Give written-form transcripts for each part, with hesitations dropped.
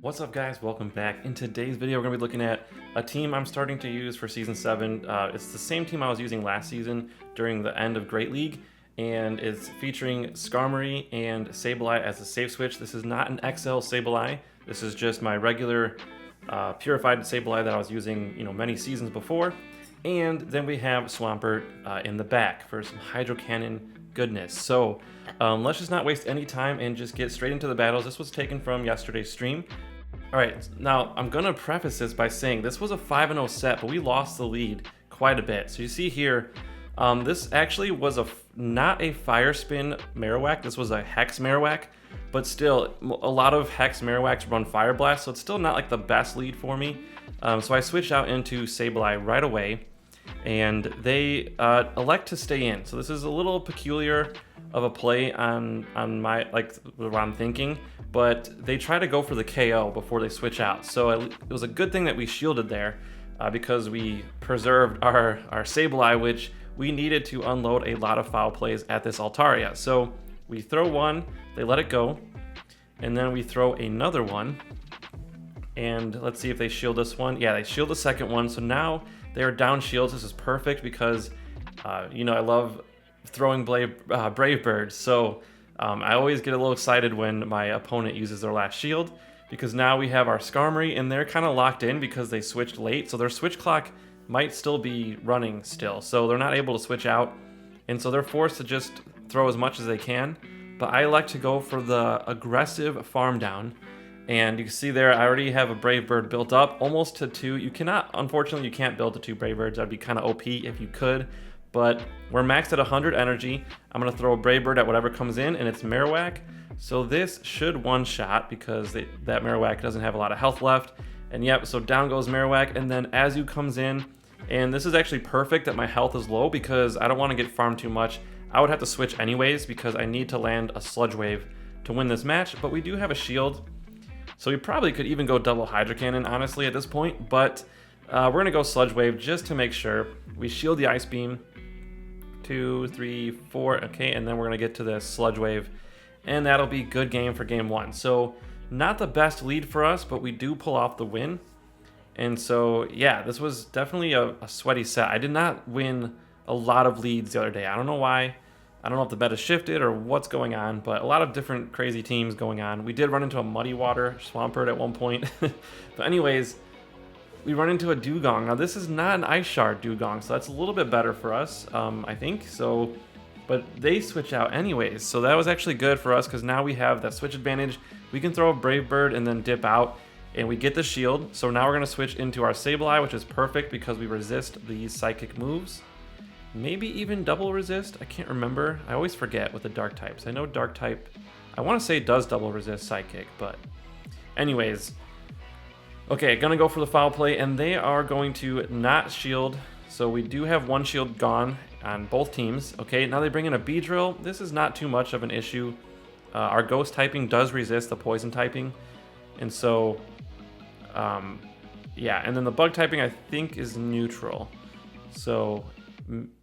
What's up, guys? Welcome back. In today's video, we're going to be looking at a team I'm starting to use for Season 7. It's the same team I was using last season during the end of Great League, and it's featuring Skarmory and Sableye as a safe switch. This is not an XL Sableye. This is just my regular purified Sableye that I was using, many seasons before. And then we have Swampert in the back for some Hydro Cannon goodness. So let's just not waste any time and just get straight into the battles. This was taken from yesterday's stream. Alright, now I'm going to preface this by saying this was a 5-0 set, but we lost the lead quite a bit. So you see here, this actually was not a Fire Spin Marowak, this was a Hex Marowak, but still, a lot of Hex Marowaks run Fire Blast, so it's still not like the best lead for me. So I switched out into Sableye right away, and they elect to stay in. So this is a little peculiar of a play on my, what I'm thinking, but they try to go for the KO before they switch out. So it was a good thing that we shielded there because we preserved our Sableye, which we needed to unload a lot of foul plays at this Altaria. So we throw one, they let it go, and then we throw another one, and let's see if they shield this one. Yeah, they shield the second one, so now they are down shields. This is perfect because, I love throwing Brave Birds, so I always get a little excited when my opponent uses their last shield, because now we have our Skarmory, and they're kind of locked in because they switched late, so their switch clock might still be running still, so they're not able to switch out, and so they're forced to just throw as much as they can. But I like to go for the aggressive farm down, and you can see there I already have a Brave Bird built up almost to 2. Unfortunately you can't build to 2 Brave Birds. That'd be kind of OP if you could, but we're maxed at 100 energy. I'm going to throw a Brave Bird at whatever comes in, and it's Marowak. So this should one-shot because that Marowak doesn't have a lot of health left. And yep, so down goes Marowak, and then Azu comes in. And this is actually perfect that my health is low because I don't want to get farmed too much. I would have to switch anyways because I need to land a Sludge Wave to win this match, but we do have a shield. So we probably could even go double Hydro Cannon, honestly, at this point. But we're going to go Sludge Wave just to make sure. We shield the Ice Beam. 2, 3, 4, okay, and then we're gonna get to the Sludge Wave, and that'll be good game for game 1. So not the best lead for us, but we do pull off the win. And so yeah, this was definitely a sweaty set. I did not win a lot of leads the other day. I don't know why. I don't know if the meta shifted or what's going on, but a lot of different crazy teams going on. We did run into a Muddy Water Swampert at one point. But anyways, we run into a Dugong. Now this is not an Ice Shard Dugong, so that's a little bit better for us, I think. So, but they switch out anyways, so that was actually good for us because now we have that switch advantage. We can throw a Brave Bird and then dip out, and we get the shield. So now we're gonna switch into our Sableye, which is perfect because we resist these psychic moves. Maybe even double resist. I can't remember. I always forget with the dark types. I know dark type, I want to say it does double resist psychic, but anyways. Okay, gonna go for the foul play, and they are going to not shield. So we do have one shield gone on both teams. Okay, now they bring in a Beedrill. This is not too much of an issue. Our ghost typing does resist the poison typing. And so, yeah, and then the bug typing I think is neutral. So,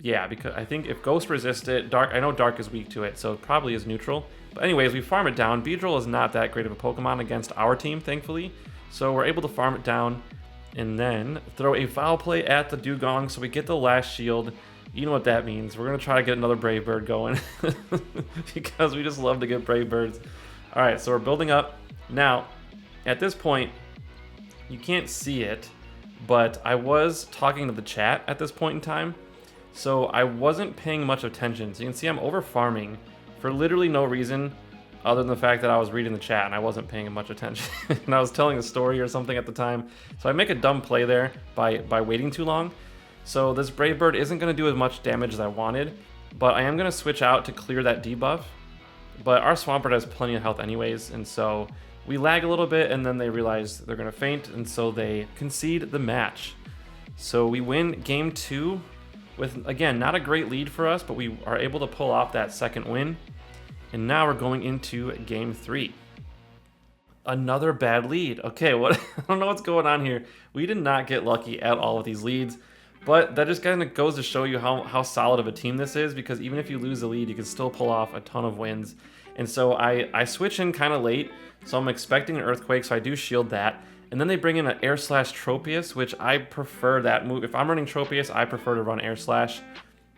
yeah, because I think if ghost resists it, dark, I know dark is weak to it, so it probably is neutral. But anyways, we farm it down. Beedrill is not that great of a Pokemon against our team, thankfully. So we're able to farm it down and then throw a foul play at the Dugong so we get the last shield. You know what that means. We're going to try to get another Brave Bird going because we just love to get Brave Birds. All right, so we're building up. Now, at this point, you can't see it, but I was talking to the chat at this point in time, so I wasn't paying much attention. So you can see I'm over farming for literally no reason, other than the fact that I was reading the chat and I wasn't paying much attention. And I was telling a story or something at the time. So I make a dumb play there by waiting too long. So this Brave Bird isn't going to do as much damage as I wanted, but I am going to switch out to clear that debuff. But our Swampert has plenty of health anyways, and so we lag a little bit, and then they realize they're going to faint, and so they concede the match. So we win game 2 with, again, not a great lead for us, but we are able to pull off that second win. And now we're going into game 3. Another bad lead. Okay, what? I don't know what's going on here. We did not get lucky at all with these leads, but that just kind of goes to show you how solid of a team this is, because even if you lose the lead, you can still pull off a ton of wins. And so I switch in kind of late, so I'm expecting an Earthquake, so I do shield that. And then they bring in an Air Slash Tropius, which I prefer that move. If I'm running Tropius, I prefer to run Air Slash.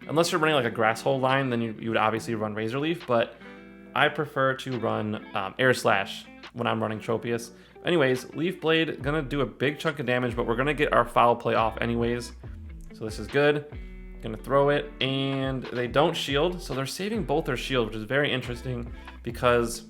Unless you're running like a Grass Hole line, then you would obviously run Razor Leaf, but I prefer to run Air Slash when I'm running Tropius. Anyways, Leaf Blade, gonna do a big chunk of damage, but we're gonna get our foul play off anyways. So this is good. Gonna throw it, and they don't shield, so they're saving both their shield, which is very interesting because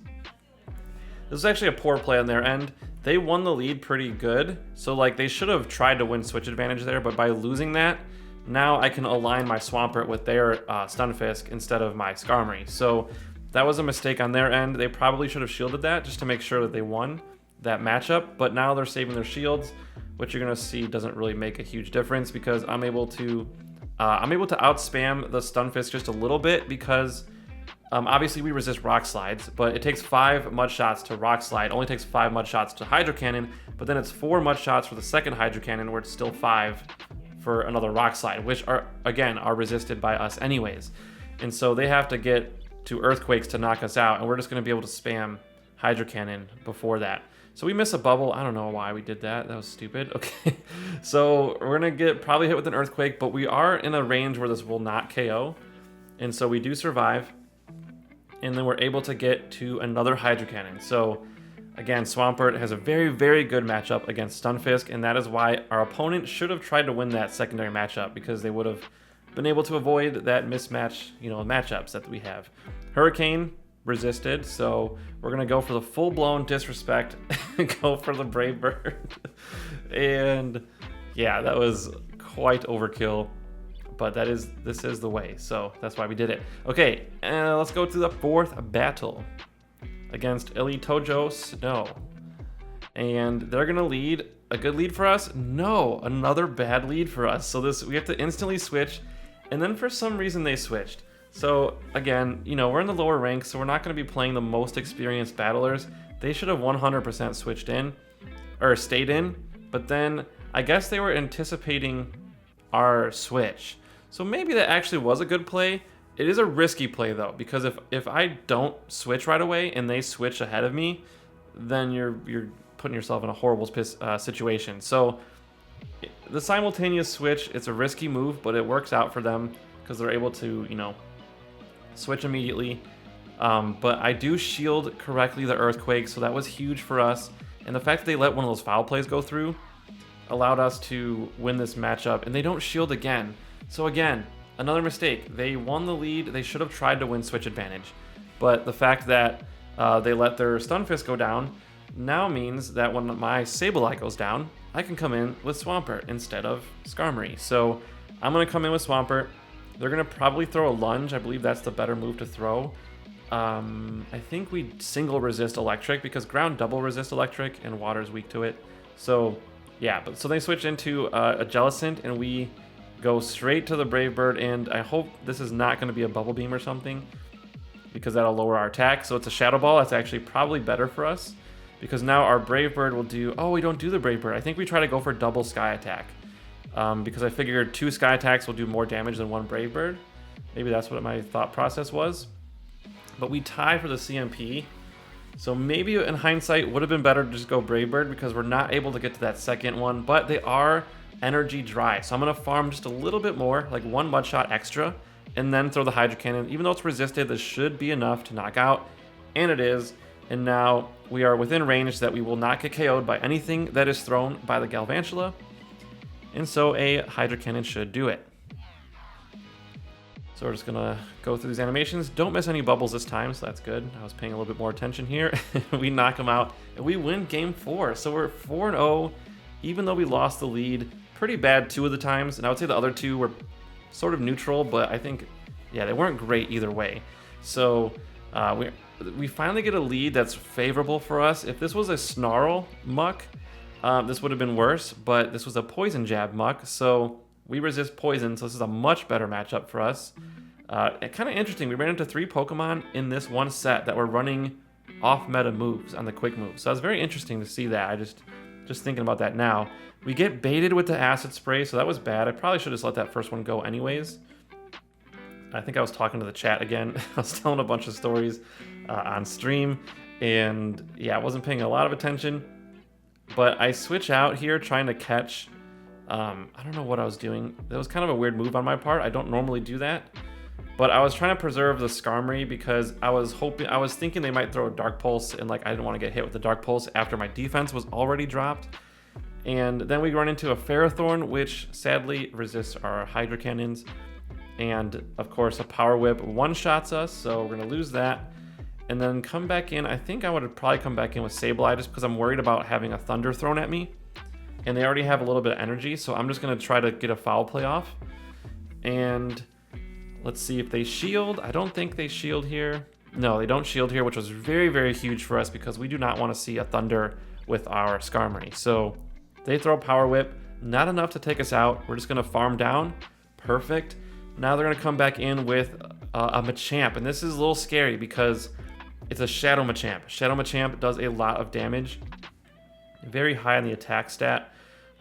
this is actually a poor play on their end. They won the lead pretty good, so like they should have tried to win switch advantage there, but by losing that, now I can align my Swampert with their Stunfisk instead of my Skarmory. So that was a mistake on their end. They probably should have shielded that just to make sure that they won that matchup, but now they're saving their shields, which you're gonna see doesn't really make a huge difference because I'm able to outspam the Stunfisk just a little bit because obviously we resist Rock Slides, but it takes 5 Mud Shots to Rock Slide, only takes 5 Mud Shots to Hydro Cannon, but then it's 4 Mud Shots for the second Hydro Cannon where it's still 5 for another Rock Slide, which are resisted by us anyways. And so they have to get to Earthquakes to knock us out, and we're just going to be able to spam Hydro Cannon before that. So we miss a bubble. I don't know why we did that. That was stupid. Okay, so we're going to get probably hit with an Earthquake, but we are in a range where this will not KO, and so we do survive, and then we're able to get to another Hydro Cannon. So again, Swampert has a very, very good matchup against Stunfisk, and that is why our opponent should have tried to win that secondary matchup because they would have been able to avoid that mismatch, matchups that we have. Hurricane resisted, so we're gonna go for the full-blown disrespect and go for the Brave Bird. And yeah, that was quite overkill, but this is the way, so that's why we did it. Okay, let's go to the 4th battle against Elitojo Snow. And they're gonna lead a good lead for us. No, another bad lead for us. So we have to instantly switch, and then for some reason they switched. So again, we're in the lower ranks, so we're not gonna be playing the most experienced battlers. They should have 100% switched in, or stayed in, but then I guess they were anticipating our switch. So maybe that actually was a good play. It is a risky play though, because if I don't switch right away and they switch ahead of me, then you're putting yourself in a horrible situation. So the simultaneous switch, it's a risky move, but it works out for them because they're able to, switch immediately. But I do shield correctly the Earthquake, so that was huge for us. And the fact that they let one of those foul plays go through allowed us to win this matchup, and they don't shield again. So again, another mistake. They won the lead. They should have tried to win switch advantage. But the fact that they let their Stunfisk go down now means that when my Sableye goes down, I can come in with Swampert instead of Skarmory. So I'm going to come in with Swampert. They're going to probably throw a lunge. I believe that's the better move to throw. I think we single resist electric because ground double resist electric and water is weak to it. So yeah, so they switch into a Jellicent and we go straight to the Brave Bird, and I hope this is not going to be a Bubble Beam or something because that'll lower our attack. So it's a Shadow Ball. That's actually probably better for us because now our Brave Bird will do... Oh, we don't do the Brave Bird. I think we try to go for double Sky Attack because I figured 2 Sky Attacks will do more damage than 1 Brave Bird. Maybe that's what my thought process was. But we tie for the CMP. So maybe in hindsight would have been better to just go Brave Bird because we're not able to get to that second one, but they are energy dry. So I'm going to farm just a little bit more, like 1 Mud Shot extra, and then throw the Hydro Cannon. Even though it's resisted, this should be enough to knock out, and it is. And now we are within range that we will not get KO'd by anything that is thrown by the Galvantula. And so a Hydro Cannon should do it. So we're just gonna go through these animations. Don't miss any bubbles this time, so that's good. I was paying a little bit more attention here. We knock them out, and we win game 4. So we're 4-0, even though we lost the lead. Pretty bad 2 of the times, and I would say the other 2 were sort of neutral, but I think, yeah, they weren't great either way. So we finally get a lead that's favorable for us. If this was a Snarl Muck, this would have been worse, but this was a Poison Jab Muck, so we resist poison, so this is a much better matchup for us. Kind of interesting, we ran into 3 Pokemon in this one set that were running off-meta moves on the quick moves. So it's very interesting to see that. I just thinking about that now. We get baited with the Acid Spray, so that was bad. I probably should have just let that first one go anyways. I think I was talking to the chat again. I was telling a bunch of stories. on stream, and yeah, I wasn't paying a lot of attention. But I switch out here trying to catch, I don't know what I was doing. That was kind of a weird move on my part. I don't normally do that. But I was trying to preserve the Skarmory because I was thinking they might throw a Dark Pulse, and like I didn't want to get hit with the Dark Pulse after my defense was already dropped. And then we run into a Ferrothorn, which sadly resists our Hydra Cannons. And of course a Power Whip one-shots us, so we're gonna lose that. And then come back in. I think I would have probably come back in with Sableye just because I'm worried about having a Thunder thrown at me. And they already have a little bit of energy, so I'm just gonna try to get a foul play off. And let's see if they shield. I don't think they shield here. No, they don't shield here, which was very, very huge for us because we do not want to see a Thunder with our Skarmory. So they throw Power Whip, not enough to take us out. We're just gonna farm down. Perfect. Now they're gonna come back in with a Machamp, and this is a little scary because it's a Shadow Machamp. Shadow Machamp does a lot of damage, very high on the attack stat.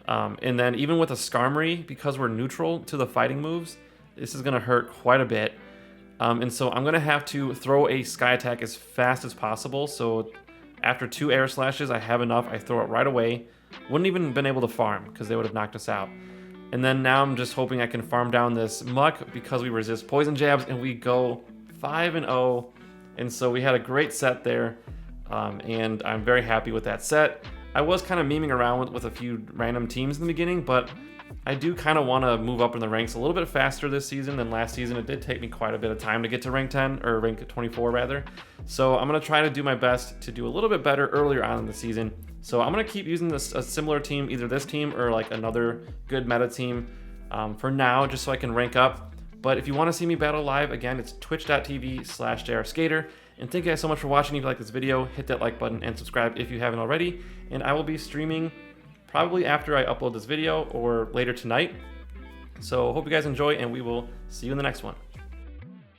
And then even with a Skarmory, because we're neutral to the fighting moves, this is gonna hurt quite a bit. And so I'm gonna have to throw a Sky Attack as fast as possible. So after 2 Air Slashes, I have enough. I throw it right away. Wouldn't even been able to farm because they would have knocked us out. And then now I'm just hoping I can farm down this Muck because we resist Poison Jabs, and we go 5-0. And so we had a great set there, and I'm very happy with that set. I was kind of memeing around with a few random teams in the beginning, but I do kind of want to move up in the ranks a little bit faster this season than last season. It did take me quite a bit of time to get to rank 10, or rank 24 rather. So I'm going to try to do my best to do a little bit better earlier on in the season. So I'm going to keep using a similar team, either this team or like another good meta team for now, just so I can rank up. But if you want to see me battle live, again, it's twitch.tv/JRskatr. And thank you guys so much for watching. If you like this video, hit that like button and subscribe if you haven't already. And I will be streaming probably after I upload this video or later tonight. So hope you guys enjoy, and we will see you in the next one.